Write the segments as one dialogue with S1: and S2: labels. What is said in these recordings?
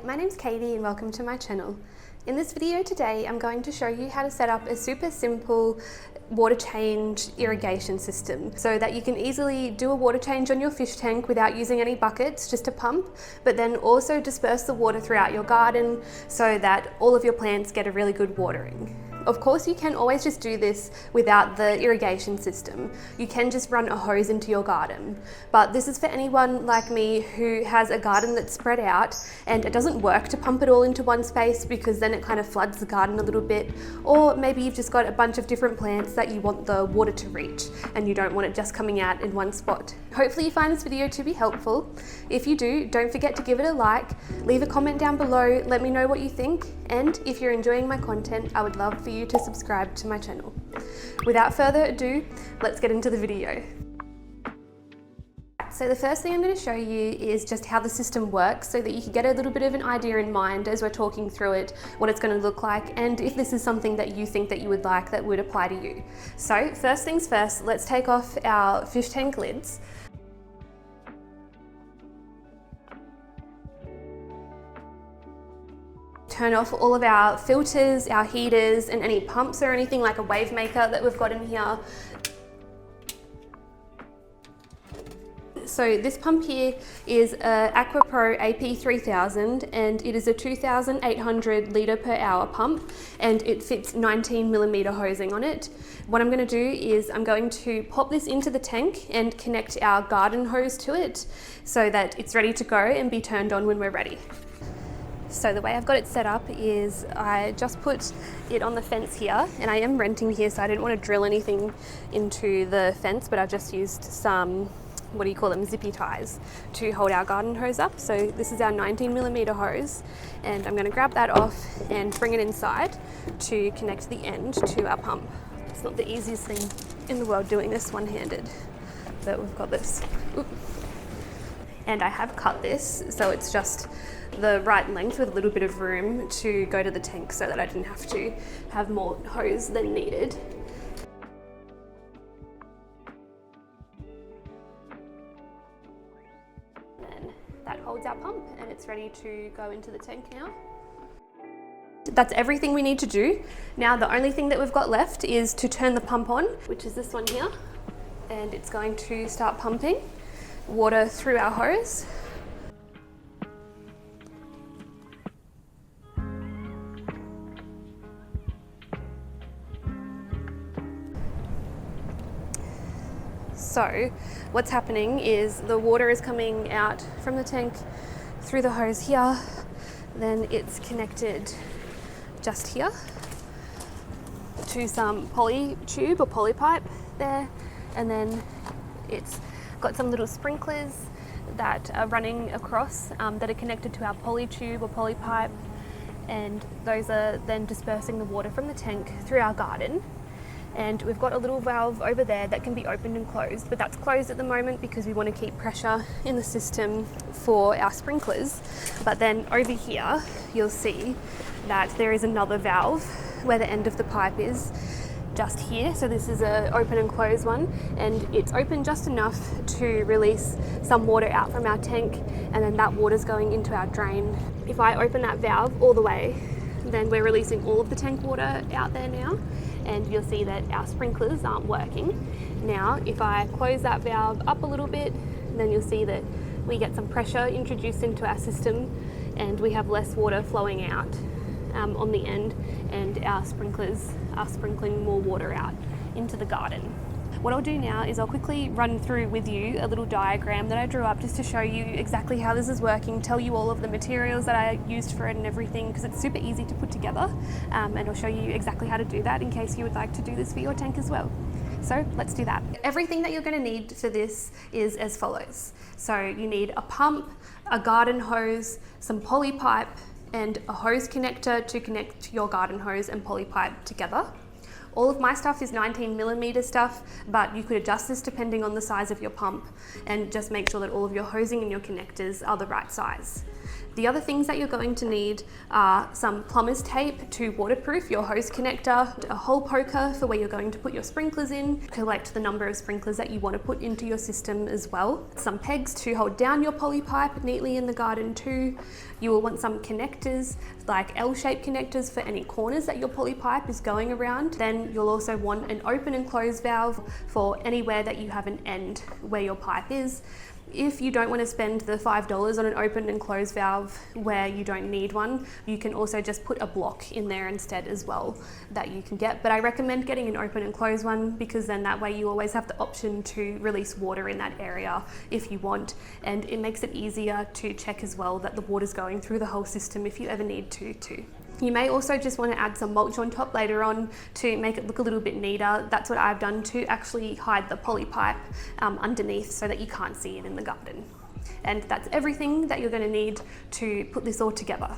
S1: My name's Katie and welcome to my channel. In this video today I'm going to show you how to set up a super simple water change irrigation system so that you can easily do a water change on your fish tank without using any buckets, just a pump, but then also disperse the water throughout your garden so that all of your plants get a really good watering. Of course, you can always just do this without the irrigation system. You can just run a hose into your garden. But this is for anyone like me who has a garden that's spread out and it doesn't work to pump it all into one space because then it kind of floods the garden a little bit. Or maybe you've just got a bunch of different plants that you want the water to reach and you don't want it just coming out in one spot. Hopefully you find this video to be helpful. If you do, don't forget to give it a like, leave a comment down below, let me know what you think, and if you're enjoying my content, I would love for you to subscribe to my channel. Without further ado, let's get into the video. So the first thing I'm going to show you is just how the system works so that you can get a little bit of an idea in mind as we're talking through it, what it's going to look like, and if this is something that you think that you would like that would apply to you. So first things first, let's take off our fish tank lids. Turn off all of our filters, our heaters, and any pumps or anything like a wave maker that we've got in here. So this pump here is a AquaPro AP3000 and it is a 2,800 litre per hour pump and it fits 19mm hosing on it. What I'm going to do is I'm going to pop this into the tank and connect our garden hose to it so that it's ready to go and be turned on when we're ready. So the way I've got it set up is I just put it on the fence here, and I am renting here so I didn't want to drill anything into the fence, but I've just used some, what do you call them, zippy ties to hold our garden hose up. So this is our 19mm hose and I'm going to grab that off and bring it inside to connect the end to our pump. It's not the easiest thing in the world doing this one-handed, but we've got this. Oop. And I have cut this so it's just the right length with a little bit of room to go to the tank so that I didn't have to have more hose than needed. And that holds our pump and it's ready to go into the tank now. That's everything we need to do. Now the only thing that we've got left is to turn the pump on, which is this one here, and it's going to start pumping water through our hose. So what's happening is the water is coming out from the tank through the hose here, then it's connected just here to some poly tube or poly pipe there, and then it's got some little sprinklers that are running across that are connected to our poly tube or poly pipe, and those are then dispersing the water from the tank through our garden. And we've got a little valve over there that can be opened and closed, but that's closed at the moment because we want to keep pressure in the system for our sprinklers. But then over here, you'll see that there is another valve where the end of the pipe is just here. So this is an open and close one, and it's open just enough to release some water out from our tank, and then that water's going into our drain. If I open that valve all the way, then we're releasing all of the tank water out there now, and you'll see that our sprinklers aren't working. Now, if I close that valve up a little bit, then you'll see that we get some pressure introduced into our system and we have less water flowing out on the end, and our sprinklers are sprinkling more water out into the garden. What I'll do now is I'll quickly run through with you a little diagram that I drew up just to show you exactly how this is working, tell you all of the materials that I used for it and everything, because it's super easy to put together, and I'll show you exactly how to do that in case you would like to do this for your tank as well. So let's do that. Everything that you're going to need for this is as follows. So you need a pump, a garden hose, some poly pipe, and a hose connector to connect your garden hose and poly pipe together. All of my stuff is 19mm stuff, but you could adjust this depending on the size of your pump and just make sure that all of your hosing and your connectors are the right size. The other things that you're going to need are some plumber's tape to waterproof your hose connector, a hole poker for where you're going to put your sprinklers in, collect the number of sprinklers that you want to put into your system as well, some pegs to hold down your poly pipe neatly in the garden too. You will want some connectors, like L-shaped connectors for any corners that your poly pipe is going around. Then you'll also want an open and close valve for anywhere that you have an end where your pipe is. If you don't want to spend the $5 on an open and close valve where you don't need one, you can also just put a block in there instead as well that you can get. But I recommend getting an open and close one, because then that way you always have the option to release water in that area if you want. And it makes it easier to check as well that the water's going through the whole system if you ever need to too. You may also just want to add some mulch on top later on to make it look a little bit neater. That's what I've done to actually hide the poly pipe underneath so that you can't see it in the garden. And that's everything that you're going to need to put this all together.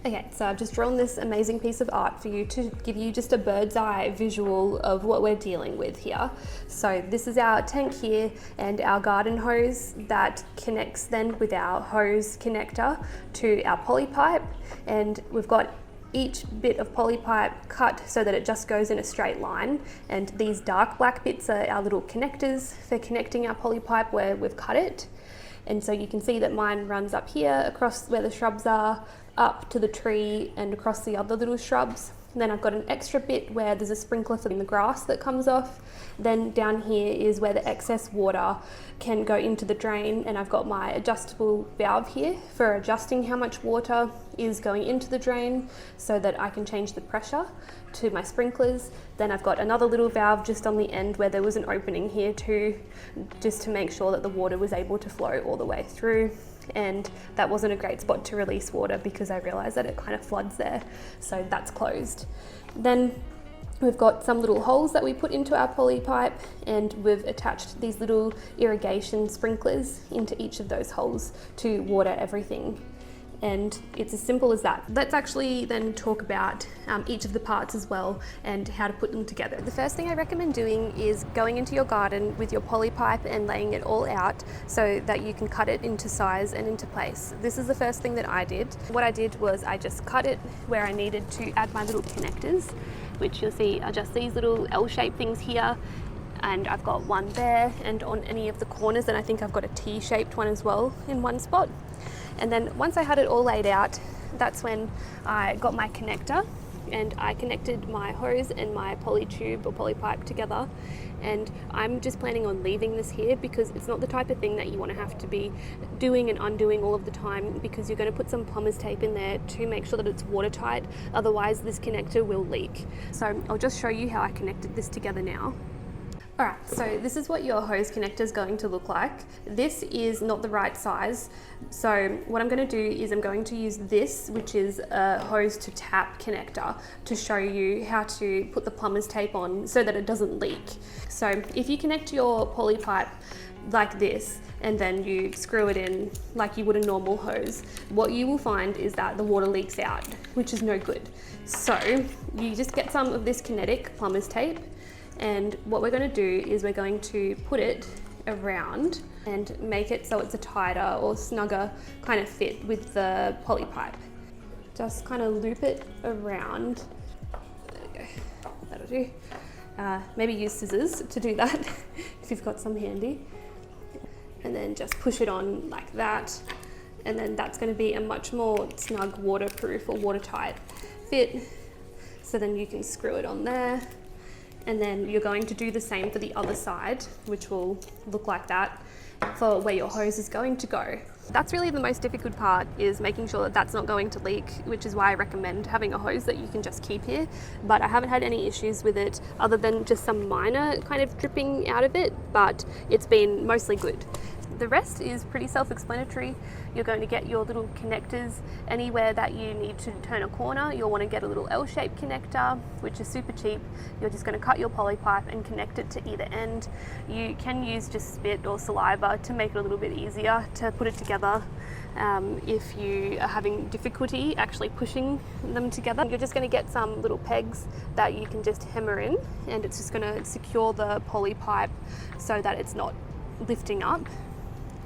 S1: Okay, so I've just drawn this amazing piece of art for you to give you just a bird's eye visual of what we're dealing with here. So this is our tank here and our garden hose that connects then with our hose connector to our poly pipe, and we've got each bit of poly pipe cut so that it just goes in a straight line, and these dark black bits are our little connectors for connecting our poly pipe where we've cut it. And so you can see that mine runs up here across where the shrubs are, up to the tree and across the other little shrubs. And then I've got an extra bit where there's a sprinkler for the grass that comes off. Then down here is where the excess water can go into the drain, and I've got my adjustable valve here for adjusting how much water is going into the drain so that I can change the pressure to my sprinklers. Then I've got another little valve just on the end where there was an opening here too, just to make sure that the water was able to flow all the way through. And that wasn't a great spot to release water because I realized that it kind of floods there, so that's closed. Then we've got some little holes that we put into our poly pipe, and we've attached these little irrigation sprinklers into each of those holes to water everything. And it's as simple as that. Let's actually then talk about each of the parts as well and how to put them together. The first thing I recommend doing is going into your garden with your poly pipe and laying it all out so that you can cut it into size and into place. This is the first thing that I did. What I did was I just cut it where I needed to add my little connectors, which you'll see are just these little L-shaped things here. And I've got one there, and on any of the corners, and I think I've got a T-shaped one as well in one spot. And then once I had it all laid out, that's when I got my connector and I connected my hose and my poly tube or poly pipe together. And I'm just planning on leaving this here because it's not the type of thing that you want to have to be doing and undoing all of the time, because you're going to put some plumber's tape in there to make sure that it's watertight. Otherwise this connector will leak. So I'll just show you how I connected this together now. Alright, so this is what your hose connector is going to look like. This is not the right size, so what I'm going to do is I'm going to use this, which is a hose to tap connector, to show you how to put the plumber's tape on so that it doesn't leak. So if you connect your poly pipe like this and then you screw it in like you would a normal hose, what you will find is that the water leaks out, which is no good. So you just get some of this kinetic plumber's tape, and what we're going to do is we're going to put it around and make it so it's a tighter or snugger kind of fit with the poly pipe. Just kind of loop it around. There we go, that'll do. Maybe use scissors to do that if you've got some handy. And then just push it on like that. And then that's going to be a much more snug waterproof or watertight fit. So then you can screw it on there. And then you're going to do the same for the other side, which will look like that for where your hose is going to go. That's really the most difficult part, is making sure that that's not going to leak, which is why I recommend having a hose that you can just keep here. But I haven't had any issues with it other than just some minor kind of dripping out of it, but it's been mostly good. The rest is pretty self-explanatory. You're going to get your little connectors anywhere that you need to turn a corner. You'll want to get a little L-shaped connector, which is super cheap. You're just going to cut your poly pipe and connect it to either end. You can use just spit or saliva to make it a little bit easier to put it together. If you are having difficulty actually pushing them together, you're just going to get some little pegs that you can just hammer in, and it's just going to secure the poly pipe so that it's not lifting up.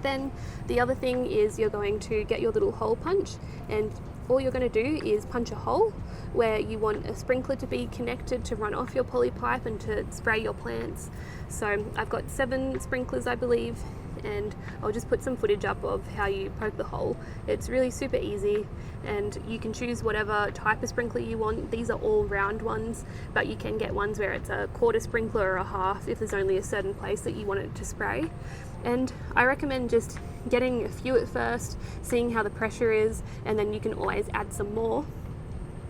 S1: Then the other thing is you're going to get your little hole punch, and all you're going to do is punch a hole where you want a sprinkler to be connected to run off your poly pipe and to spray your plants. So I've got 7 sprinklers, I believe, and I'll just put some footage up of how you poke the hole. It's really super easy, and you can choose whatever type of sprinkler you want. These are all round ones, but you can get ones where it's a quarter sprinkler or a half if there's only a certain place that you want it to spray. And I recommend just getting a few at first, seeing how the pressure is, and then you can always add some more.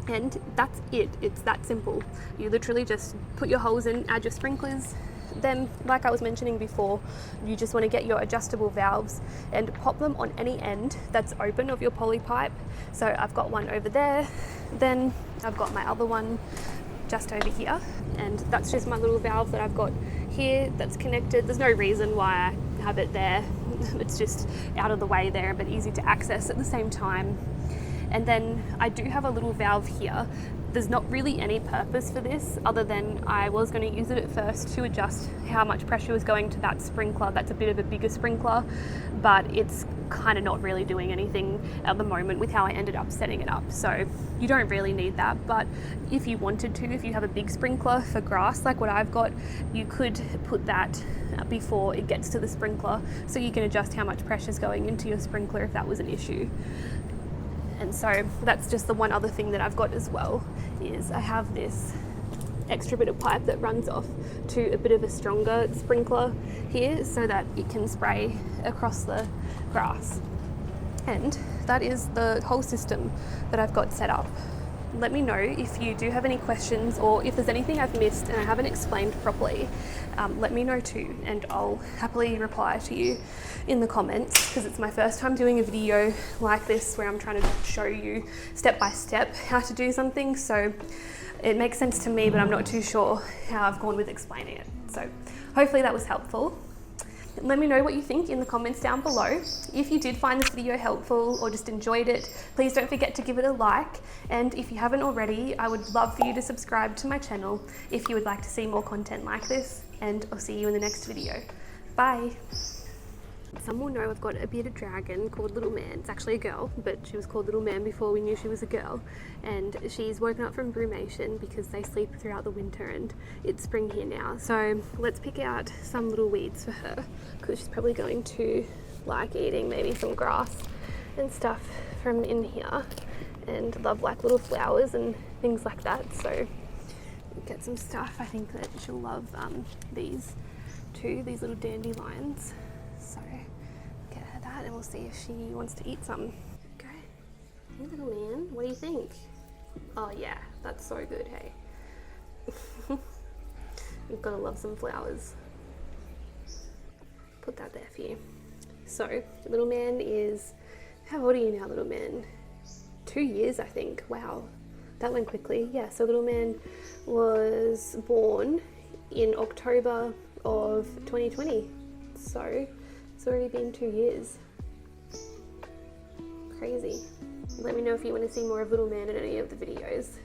S1: And that's it. It's that simple. You literally just put your holes in, add your sprinklers. Then, like I was mentioning before, you just want to get your adjustable valves and pop them on any end that's open of your poly pipe. So I've got one over there, then I've got my other one just over here, and that's just my little valve that I've got here that's connected. There's no reason why I have it there. It's just out of the way there, but easy to access at the same time. And then I do have a little valve here. There's not really any purpose for this other than I was going to use it at first to adjust how much pressure was going to that sprinkler. That's a bit of a bigger sprinkler, but it's kind of not really doing anything at the moment with how I ended up setting it up. So you don't really need that, but if you wanted to, if you have a big sprinkler for grass like what I've got, you could put that before it gets to the sprinkler so you can adjust how much pressure is going into your sprinkler if that was an issue. And so that's just the one other thing that I've got as well, is I have this extra bit of pipe that runs off to a bit of a stronger sprinkler here so that it can spray across the grass. And that is the whole system that I've got set up. Let me know if you do have any questions, or if there's anything I've missed and I haven't explained properly. Let me know too, and I'll happily reply to you in the comments, because it's my first time doing a video like this where I'm trying to show you step by step how to do something. So it makes sense to me, but I'm not too sure how I've gone with explaining it. So hopefully that was helpful. Let me know what you think in the comments down below. If you did find this video helpful or just enjoyed it, please don't forget to give it a like. And if you haven't already, I would love for you to subscribe to my channel if you would like to see more content like this. And I'll see you in the next video. Bye. Some will know I've got a bearded dragon called Little Man. It's actually a girl, but she was called Little Man before we knew she was a girl. And she's woken up from brumation because they sleep throughout the winter, and it's spring here now. So let's pick out some little weeds for her, because she's probably going to like eating maybe some grass and stuff from in here, and love like little flowers and things like that. So get some stuff. I think that she'll love these too, these little dandelions. So get her that, and we'll see if she wants to eat some. Okay, hey little man, what do you think? Oh yeah, that's so good, hey. You've got to love some flowers. Put that there for you. So little man is, how old are you now, little man? 2 years, I think. Wow, that went quickly. Yeah, so little man was born in October of 2020. So it's already been 2 years. Crazy. Let me know if you want to see more of Little Man in any of the videos.